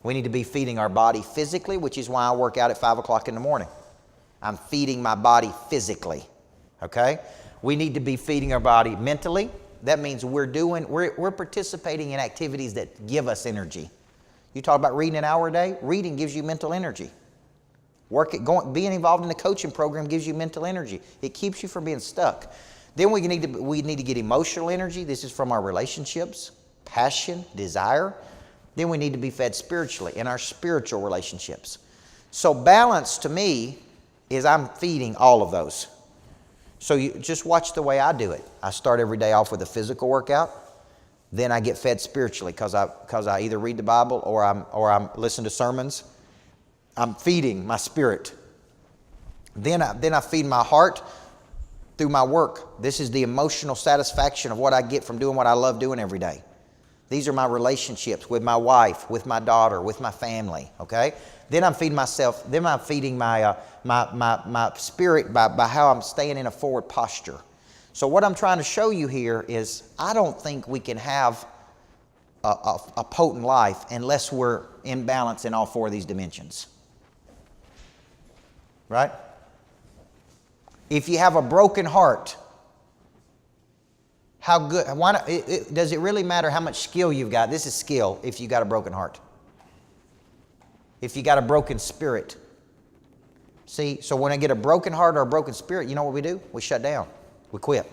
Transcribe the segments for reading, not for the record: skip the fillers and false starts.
We need to be feeding our body physically, which is why I work out at 5 o'clock in the morning. I'm feeding my body physically, okay? We need to be feeding our body mentally. That means we're participating in activities that give us energy. You talk about reading an hour a day. Reading gives you mental energy. Being involved in the coaching program gives you mental energy. It keeps you from being stuck. Then we need to get emotional energy. This is from our relationships, passion, desire. Then we need to be fed spiritually in our spiritual relationships. So balance to me is I'm feeding all of those. So you just watch the way I do it. I start every day off with a physical workout. Then I get fed spiritually because I either read the Bible or I'm listening to sermons. I'm feeding my spirit. Then I feed my heart through my work. This is the emotional satisfaction of what I get from doing what I love doing every day. These are my relationships with my wife, with my daughter, with my family, okay? Then I'm feeding myself, then I'm feeding my spirit by how I'm staying in a forward posture. So what I'm trying to show you here is I don't think we can have a potent life unless we're in balance in all four of these dimensions. Right? If you have a broken heart, how good? Does it really matter how much skill you've got? This is skill if you got a broken heart. If you got a broken spirit. See, so when I get a broken heart or a broken spirit, you know what we do? We shut down. We quit.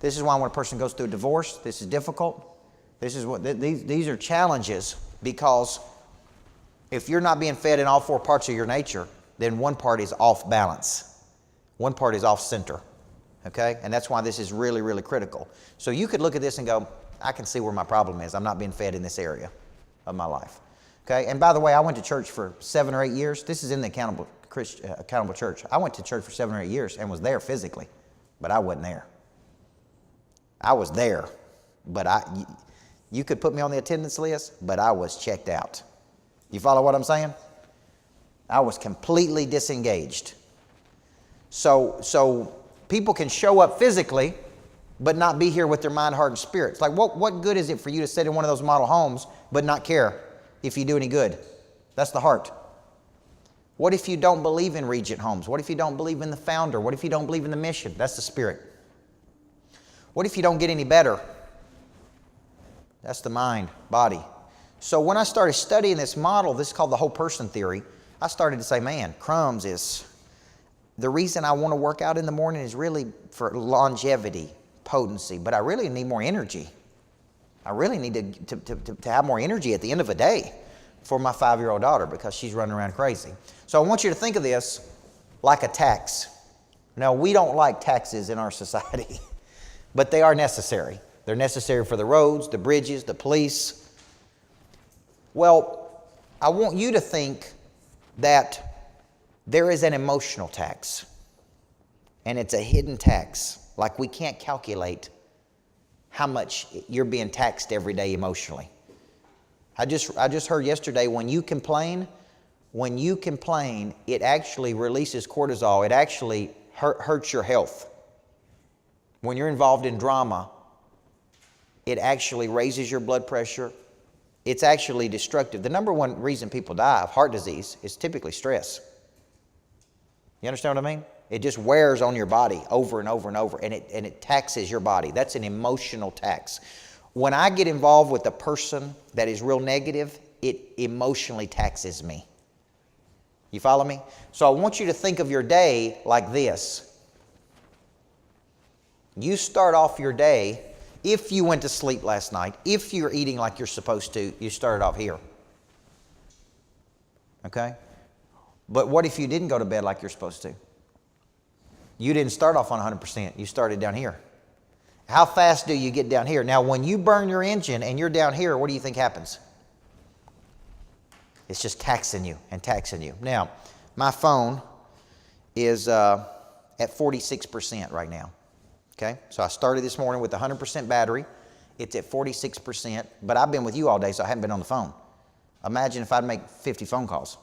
This is why when a person goes through a divorce, this is difficult. These are challenges because if you're not being fed in all four parts of your nature, then one part is off balance. One part is off center. Okay? And that's why this is really, really critical. So you could look at this and go, I can see where my problem is. I'm not being fed in this area of my life. Okay? And by the way, I went to church for 7 or 8 years. This is in the accountable church. I went to church for 7 or 8 years and was there physically, but I wasn't there. I was there, but you could put me on the attendance list, but I was checked out. You follow what I'm saying? I was completely disengaged. So people can show up physically, but not be here with their mind, heart, and spirit. It's like, what good is it for you to sit in one of those model homes, but not care if you do any good? That's the heart. What if you don't believe in Regent Homes? What if you don't believe in the founder? What if you don't believe in the mission? That's the spirit. What if you don't get any better? That's the mind, body. So when I started studying this model, this is called the whole person theory, I started to say, man, crumbs is... The reason I want to work out in the morning is really for longevity, potency, but I really need more energy. I really need to have more energy at the end of a day for my 5-year-old daughter because she's running around crazy. So I want you to think of this like a tax. Now, we don't like taxes in our society, but they are necessary. They're necessary for the roads, the bridges, the police. Well, I want you to think that there is an emotional tax, and it's a hidden tax. Like we can't calculate how much you're being taxed every day emotionally. I just heard yesterday when you complain, it actually releases cortisol. It actually hurts your health. When you're involved in drama, it actually raises your blood pressure. It's actually destructive. The number one reason people die of heart disease is typically stress. You understand what I mean? It just wears on your body over and over and over, and it taxes your body. That's an emotional tax. When I get involved with a person that is real negative, it emotionally taxes me. You follow me? So I want you to think of your day like this. You start off your day, if you went to sleep last night, if you're eating like you're supposed to, you started off here. Okay? But what if you didn't go to bed like you're supposed to? You didn't start off on 100%. You started down here. How fast do you get down here? Now, when you burn your engine and you're down here, what do you think happens? It's just taxing you and taxing you. Now, my phone is at 46% right now. Okay? So I started this morning with 100% battery. It's at 46%, but I've been with you all day, so I haven't been on the phone. Imagine if I'd make 50 phone calls.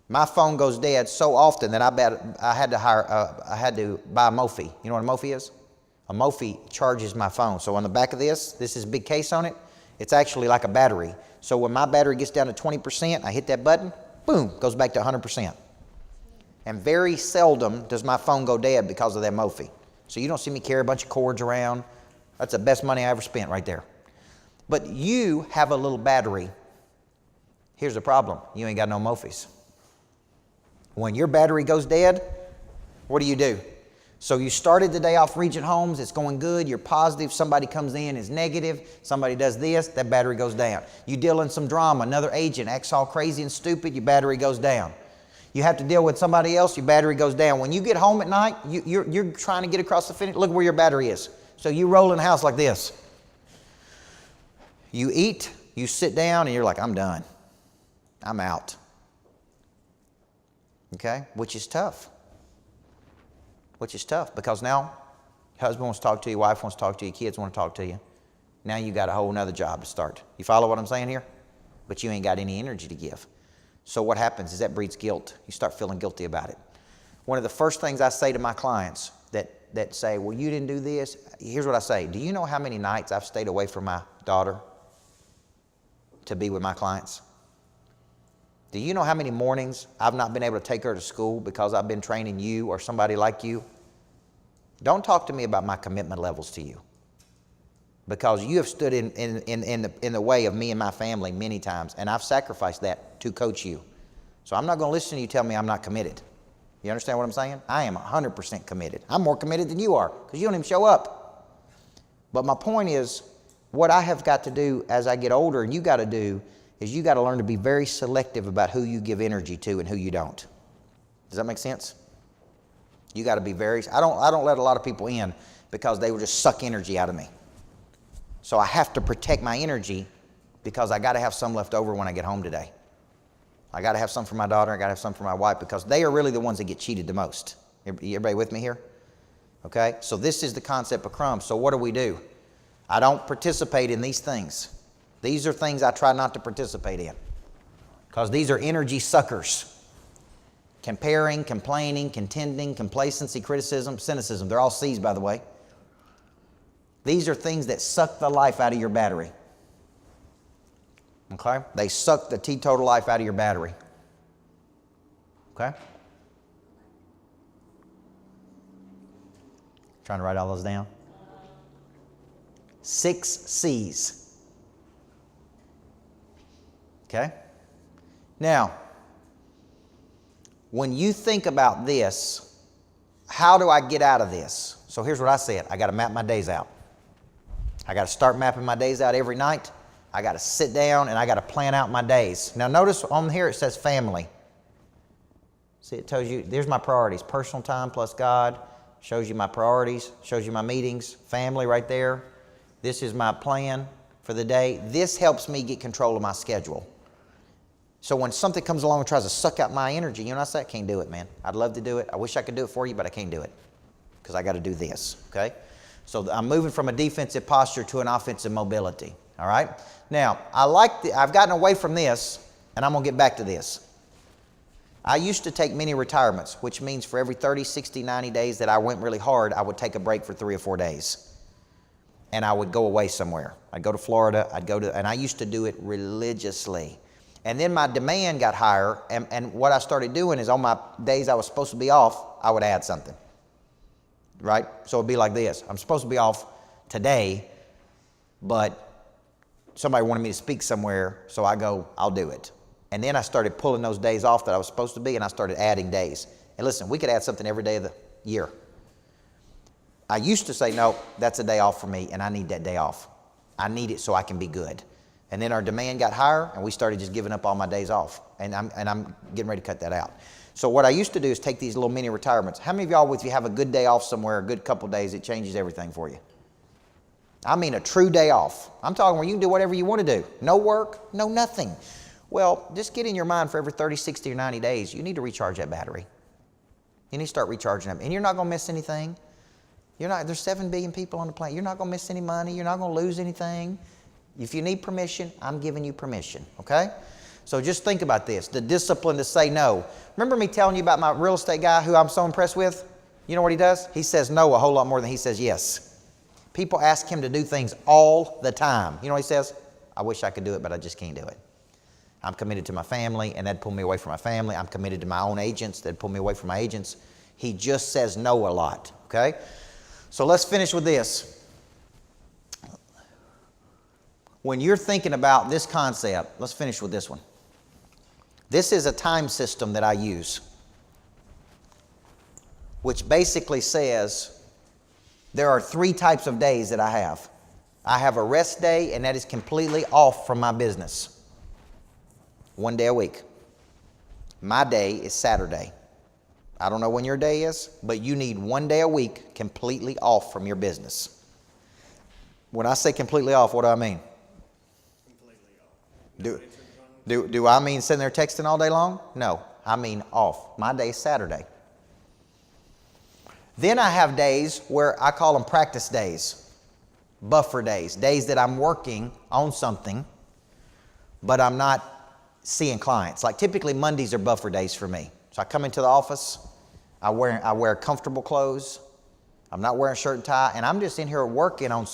My phone goes dead so often that I had to buy a Mophie. You know what a Mophie is? A Mophie charges my phone. So on the back of this is a big case on it. It's actually like a battery. So when my battery gets down to 20%, I hit that button, boom, goes back to 100%. And very seldom does my phone go dead because of that Mophie. So you don't see me carry a bunch of cords around. That's the best money I ever spent right there. But you have a little battery. Here's the problem. You ain't got no Mophies. When your battery goes dead, what do? So you started the day off Regent Homes. It's going good. You're positive. Somebody comes in, is negative. Somebody does this, that battery goes down. You deal in some drama. Another agent acts all crazy and stupid. Your battery goes down. You have to deal with somebody else. Your battery goes down. When you get home at night, you're trying to get across the finish. Look where your battery is. So you roll in the house like this. You eat, you sit down, and you're like, I'm done. I'm out. Okay? Which is tough. Because now husband wants to talk to you, wife wants to talk to you, kids want to talk to you. Now you got a whole nother job to start. You follow what I'm saying here? But you ain't got any energy to give. So what happens is that breeds guilt. You start feeling guilty about it. One of the first things I say to my clients that say, well, you didn't do this, here's what I say. Do you know how many nights I've stayed away from my daughter to be with my clients? Do you know how many mornings I've not been able to take her to school because I've been training you or somebody like you? Don't talk to me about my commitment levels to you, because you have stood in the way of me and my family many times, and I've sacrificed that to coach you. So I'm not going to listen to you tell me I'm not committed. You understand what I'm saying? I am 100% committed. I'm more committed than you are, because you don't even show up. But my point is, what I have got to do as I get older, and you got to do, is you got to learn to be very selective about who you give energy to and who you don't. Does that make sense? You got to be very, I don't let a lot of people in because they will just suck energy out of me. So I have to protect my energy, because I got to have some left over when I get home today. I got to have some for my daughter, I got to have some for my wife, because they are really the ones that get cheated the most. Everybody with me here? Okay? So this is the concept of crumbs. So what do? I don't participate in these things. These are things I try not to participate in, because these are energy suckers. Comparing, complaining, contending, complacency, criticism, cynicism. They're all C's, by the way. These are things that suck the life out of your battery. Okay? They suck the teetotal life out of your battery. Okay? Trying to write all those down. 6 C's. Okay? Now, when you think about this, how do I get out of this? So here's what I said. I got to map my days out. I got to start mapping my days out every night. I got to sit down and I got to plan out my days. Now notice on here it says family. See, it tells you, there's my priorities. Personal time plus God. Shows you my priorities. Shows you my meetings. Family right there. This is my plan for the day. This helps me get control of my schedule. So when something comes along and tries to suck out my energy, you know, I say, I can't do it, man. I'd love to do it. I wish I could do it for you, but I can't do it, because I got to do this, okay? So I'm moving from a defensive posture to an offensive mobility, all right? Now, I've gotten away from this, and I'm going to get back to this. I used to take mini retirements, which means for every 30, 60, 90 days that I went really hard, I would take a break for 3 or 4 days. And I would go away somewhere. I'd go to Florida, and I used to do it religiously. And then my demand got higher, and what I started doing is on my days I was supposed to be off, I would add something, right? So it'd be like this. I'm supposed to be off today, but somebody wanted me to speak somewhere, so I go, I'll do it. And then I started pulling those days off that I was supposed to be, and I started adding days. And listen, we could add something every day of the year. I used to say, no, that's a day off for me, and I need that day off. I need it so I can be good. And then our demand got higher, and we started just giving up all my days off. And I'm getting ready to cut that out. So what I used to do is take these little mini retirements. How many of y'all, if you have a good day off somewhere, a good couple days, it changes everything for you? I mean a true day off. I'm talking where you can do whatever you want to do. No work, no nothing. Well, just get in your mind for every 30, 60, or 90 days, you need to recharge that battery. You need to start recharging them. And you're not going to miss anything. There's 7 billion people on the planet. You're not going to miss any money. You're not going to lose anything. If you need permission, I'm giving you permission, okay? So just think about this, the discipline to say no. Remember me telling you about my real estate guy who I'm so impressed with? You know what he does? He says no a whole lot more than he says yes. People ask him to do things all the time. You know what he says? I wish I could do it, but I just can't do it. I'm committed to my family, and that'd pull me away from my family. I'm committed to my own agents. That'd pull me away from my agents. He just says no a lot, okay? So let's finish with this. When you're thinking about this concept, let's finish with this one. This is a time system that I use, which basically says there are 3 types of days that I have. I have a rest day, and that is completely off from my business. 1 day a week. My day is Saturday. I don't know when your day is, but you need 1 day a week completely off from your business. When I say completely off, what do I mean? Completely off. Do I mean sitting there texting all day long? No, I mean off. My day is Saturday. Then I have days where I call them practice days, buffer days, days that I'm working on something, but I'm not seeing clients. Like typically Mondays are buffer days for me. So I come into the office, I wear comfortable clothes, I'm not wearing a shirt and tie, and I'm just in here working on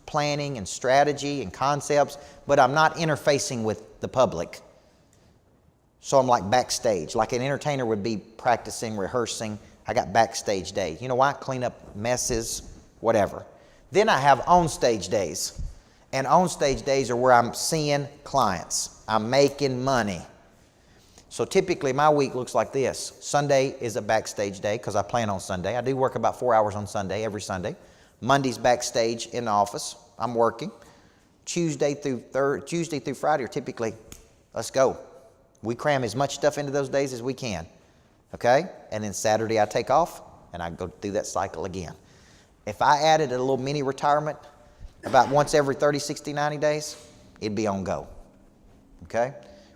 planning and strategy and concepts, but I'm not interfacing with the public. So I'm like backstage, like an entertainer would be practicing, rehearsing. I got backstage days. You know why? Clean up messes, whatever. Then I have on-stage days. And on-stage days are where I'm seeing clients. I'm making money. So typically my week looks like this. Sunday is a backstage day because I plan on Sunday. I do work about 4 hours on Sunday, every Sunday. Monday's backstage in the office. I'm working. Tuesday through Friday are typically, let's go. We cram as much stuff into those days as we can. Okay? And then Saturday I take off and I go through that cycle again. If I added a little mini retirement about once every 30, 60, 90 days, it'd be on go. Okay?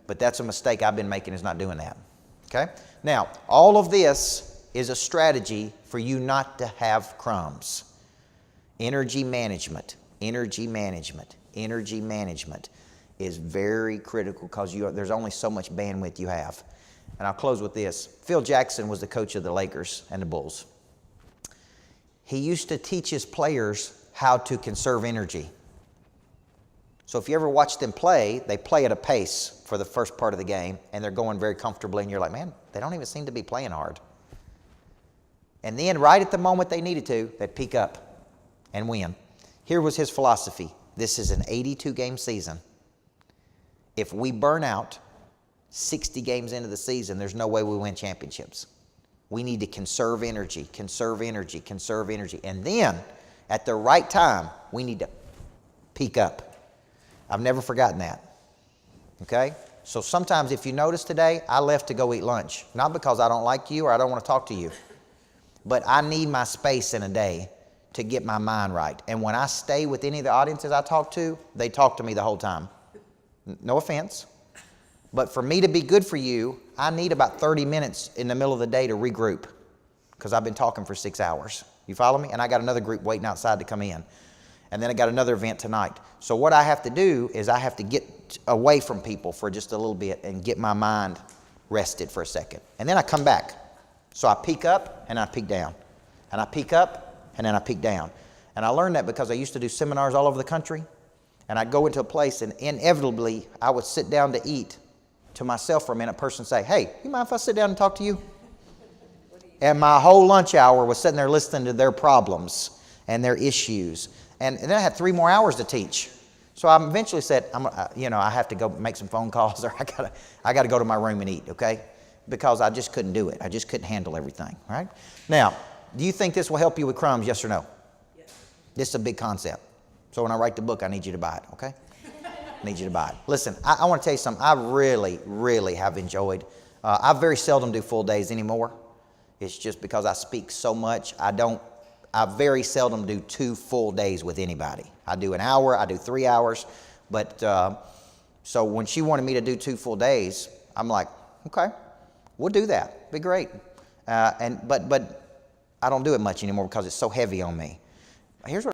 But that's a mistake I've been making, is not doing that. Okay? Now, all of this is a strategy for you not to have crumbs. Energy management, energy management, energy management is very critical because there's only so much bandwidth you have. And I'll close with this. Phil Jackson was the coach of the Lakers and the Bulls. He used to teach his players how to conserve energy. So if you ever watch them play, they play at a pace for the first part of the game, and they're going very comfortably, and you're like, man, they don't even seem to be playing hard. And then right at the moment they needed to, they'd peak up and win. Here was his philosophy. This is an 82-game season. If we burn out 60 games into the season, there's no way we win championships. We need to conserve energy, conserve energy, conserve energy. And then, at the right time, we need to peak up. I've never forgotten that. Okay? So sometimes if you notice today, I left to go eat lunch. Not because I don't like you or I don't want to talk to you. But I need my space in a day to get my mind right. And when I stay with any of the audiences I talk to, they talk to me the whole time. No offense. But for me to be good for you, I need about 30 minutes in the middle of the day to regroup because I've been talking for 6 hours. You follow me? And I got another group waiting outside to come in. And then I got another event tonight. So what I have to do is I have to get away from people for just a little bit and get my mind rested for a second. And then I come back. So I peak up and I peak down. And I peak up and then I peak down. And I learned that because I used to do seminars all over the country. And I'd go into a place and inevitably I would sit down to eat to myself for a minute. A person say, hey, you mind if I sit down and talk to you? And my whole lunch hour was sitting there listening to their problems and their issues. And then I had 3 more hours to teach. So I eventually said, I have to go make some phone calls, or I got to go to my room and eat, okay? Because I just couldn't do it. I just couldn't handle everything, right? Now, do you think this will help you with crumbs, yes or no? Yes. This is a big concept. So when I write the book, I need you to buy it, okay? I need you to buy it. Listen, I want to tell you something. I really, really have enjoyed. I very seldom do full days anymore. It's just because I speak so much. I very seldom do 2 full days with anybody. I do an hour, I do 3 hours. But so when she wanted me to do 2 full days, I'm like, okay, we'll do that. It'd be great. But I don't do it much anymore because it's so heavy on me. Here's what